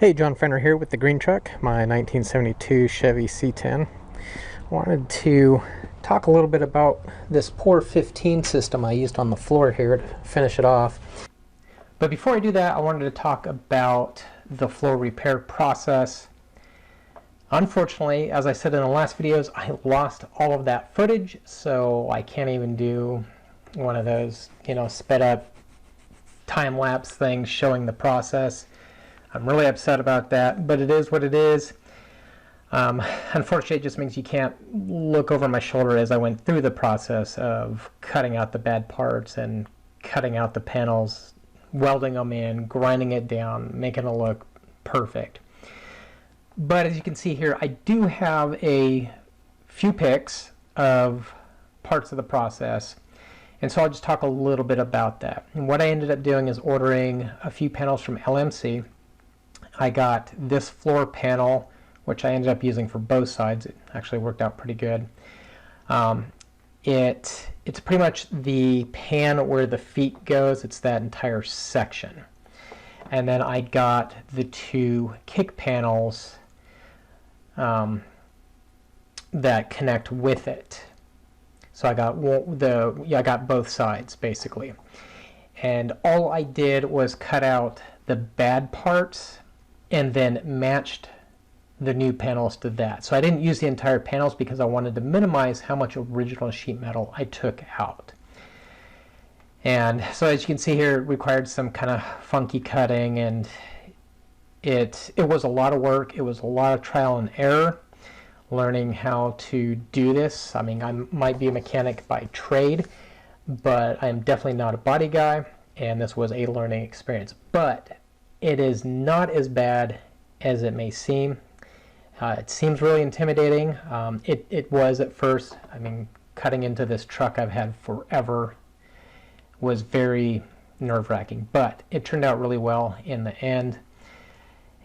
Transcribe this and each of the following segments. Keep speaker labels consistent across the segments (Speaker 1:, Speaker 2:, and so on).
Speaker 1: Hey, John Fenner here with the green truck, my 1972 Chevy C10. I wanted to talk a little bit about this pour 15 system I used on the floor here to finish it off. But before I do that, I wanted to talk about the floor repair process. Unfortunately, as I said in the last videos, I lost all of that footage, so I can't even do one of those, sped up time-lapse things showing the process. I'm really upset about that, but it is what it is. Unfortunately, it just means you can't look over my shoulder as I went through the process of cutting out the bad parts and cutting out the panels, welding them in, grinding it down, making it look perfect. But as you can see here, I do have a few pics of parts of the process, and so I'll just talk a little bit about that. And what I ended up doing is ordering a few panels from LMC. I got this floor panel, which I ended up using for both sides. It actually worked out pretty good. It's pretty much the pan where the feet goes. It's that entire section. And then I got the two kick panels that connect with it. So I got I got both sides basically. And all I did was cut out the bad parts and then matched the new panels to that. So I didn't use the entire panels because I wanted to minimize how much original sheet metal I took out. And so as you can see here, it required some kind of funky cutting, and it was a lot of work. It was a lot of trial and error, learning how to do this. I mean, I might be a mechanic by trade, but I'm definitely not a body guy, and this was a learning experience. But it is not as bad as it may seem. It seems really intimidating. It was at first. I mean, cutting into this truck I've had forever was very nerve-wracking, but it turned out really well in the end.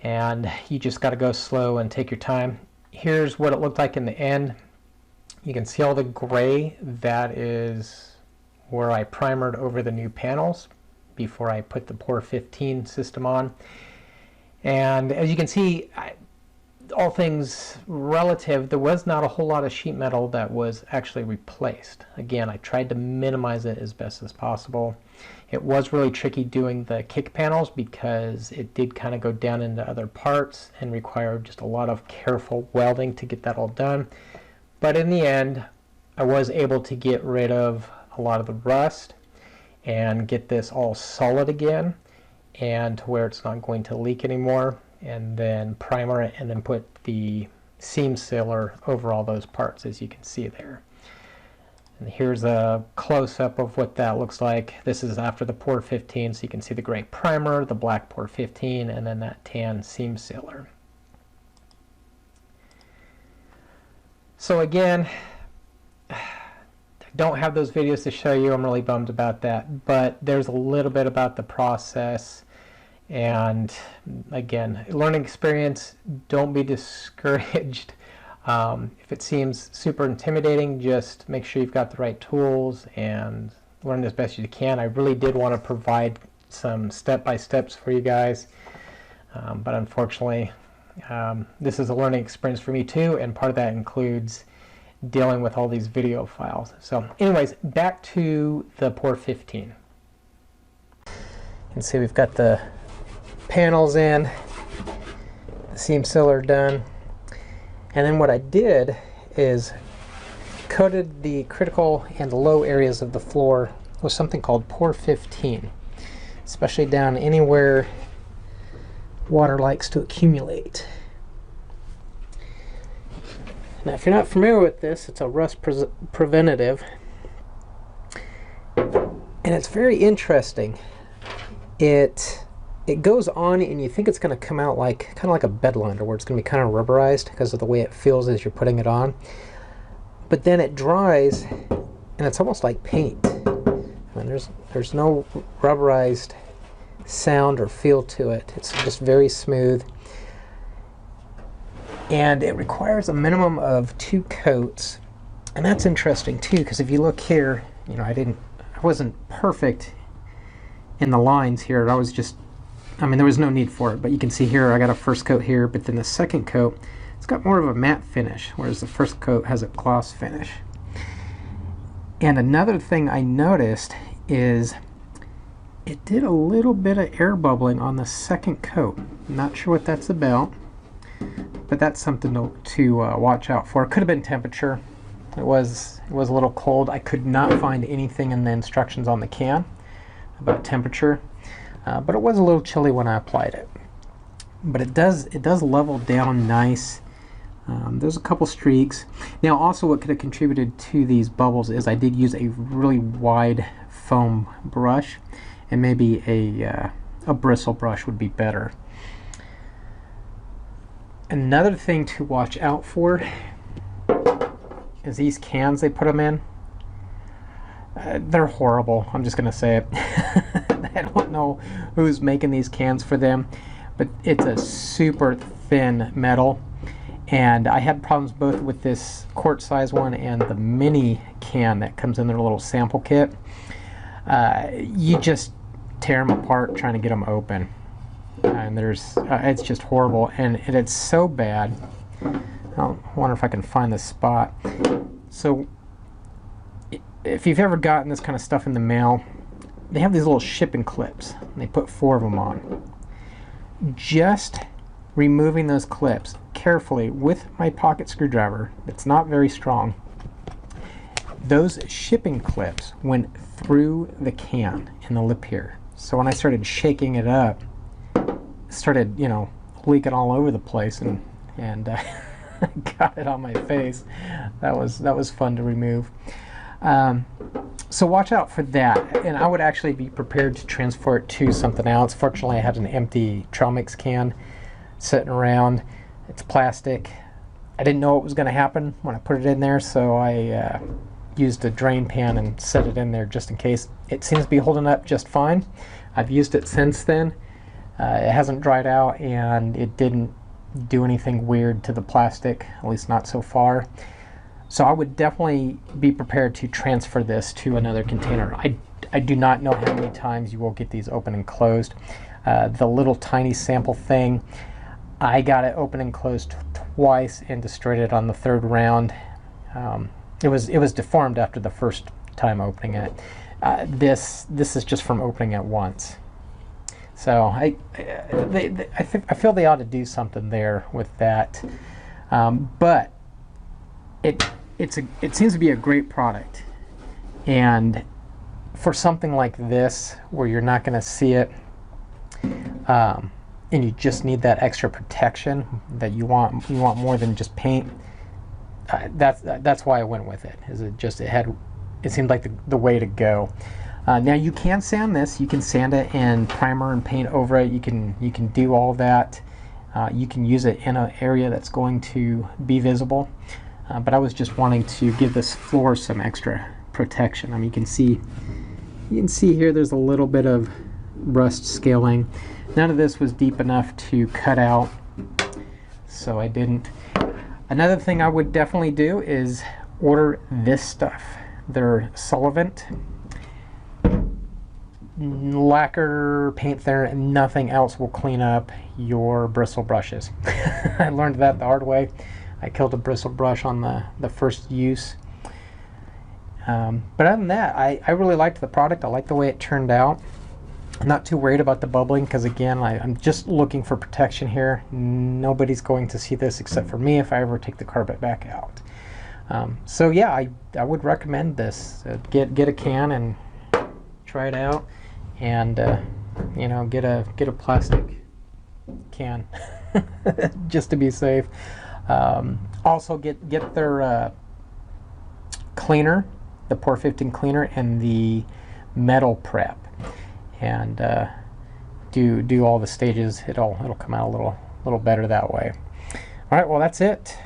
Speaker 1: And you just got to go slow and take your time. Here's what it looked like in the end. You can see all the gray. That is where I primered over the new panels before I put the pour 15 system on. And as you can see, all things relative, there was not a whole lot of sheet metal that was actually replaced. Again, I tried to minimize it as best as possible. It was really tricky doing the kick panels because it did kind of go down into other parts and required just a lot of careful welding to get that all done. But in the end, I was able to get rid of a lot of the rust and get this all solid again, and to where it's not going to leak anymore, and then primer it and then put the seam sealer over all those parts, as you can see there. And here's a close-up of what that looks like. This is after the pour 15, so you can see the gray primer, the black pour 15, and then that tan seam sealer. So again, don't have those videos to show you. I'm really bummed about that, but there's a little bit about the process. And again, learning experience. Don't be discouraged. If it seems super intimidating, just make sure you've got the right tools and learn as best you can. I really did want to provide some step-by-steps for you guys, but unfortunately this is a learning experience for me too, and part of that includes dealing with all these video files. So anyways, back to the pour 15. You can see we've got the panels in, the seam sealer done, and then what I did is coated the critical and the low areas of the floor with something called pour 15, especially down anywhere water likes to accumulate. Now, if you're not familiar with this, it's a rust preventative, and it's very interesting. It goes on, and you think it's going to come out like kind of like a bed liner, where it's going to be kind of rubberized because of the way it feels as you're putting it on. But then it dries, and it's almost like paint. I mean, there's no rubberized sound or feel to it. It's just very smooth. And it requires a minimum of 2 coats, and that's interesting too, because if you look here, I wasn't perfect in the lines here. I was just I mean, there was no need for it, but you can see here I got a first coat here, but then the second coat, it's got more of a matte finish, whereas the first coat has a gloss finish. And another thing I noticed is it did a little bit of air bubbling on the second coat. Not sure what that's about, but that's something to watch out for. It could have been temperature. It was a little cold. I could not find anything in the instructions on the can about temperature, but it was a little chilly when I applied it. But it does level down nice. There's a couple streaks. Now also what could have contributed to these bubbles is I did use a really wide foam brush, and maybe a bristle brush would be better. Another thing to watch out for is these cans they put them in. They're horrible. I'm just gonna say it. I don't know who's making these cans for them, but it's a super thin metal. And I had problems both with this quart size one and the mini can that comes in their little sample kit. You just tear them apart trying to get them open, and it's just horrible, and it's so bad. I wonder if I can find this spot. So if you've ever gotten this kind of stuff in the mail, they have these little shipping clips, and they put 4 of them on. Just removing those clips carefully with my pocket screwdriver, it's not very strong, those shipping clips went through the can in the lip here. So when I started shaking it up, it started, you know, leaking all over the place, and got it on my face. That was fun to remove. So watch out for that, and I would actually be prepared to transfer it to something else. Fortunately, I had an empty trail mix can sitting around. It's plastic. I didn't know what was going to happen when I put it in there, so I used a drain pan and set it in there just in case. It seems to be holding up just fine. I've used it since then. It hasn't dried out, and it didn't do anything weird to the plastic, at least not so far. So I would definitely be prepared to transfer this to another container. I do not know how many times you will get these open and closed. The little tiny sample thing, I got it open and closed twice and destroyed it on the 3rd round. It was deformed after the first time opening it. This is just from opening it once. So I feel they ought to do something there with that. But it seems to be a great product, and for something like this where you're not going to see it, and you just need that extra protection that you want more than just paint. That's why I went with it. It seemed like the way to go. Now you can sand this. You can sand it and primer and paint over it. You can do all that. You can use it in an area that's going to be visible. But I was just wanting to give this floor some extra protection. I mean, you can see here there's a little bit of rust scaling. None of this was deep enough to cut out, so I didn't. Another thing I would definitely do is order this stuff. They're Solvent. Lacquer, paint thinner, and nothing else will clean up your bristle brushes. I learned that the hard way. I killed a bristle brush on the first use. But other than that, I really liked the product. I like the way it turned out. I'm not too worried about the bubbling because, again, I'm just looking for protection here. Nobody's going to see this except for me if I ever take the carpet back out. So yeah, I would recommend this. Get a can and try it out, and you know, get a plastic can just to be safe. Also get their cleaner, the Pore 15 cleaner, and the metal prep, and do all the stages. It'll come out a little better that way. All right, well, that's it.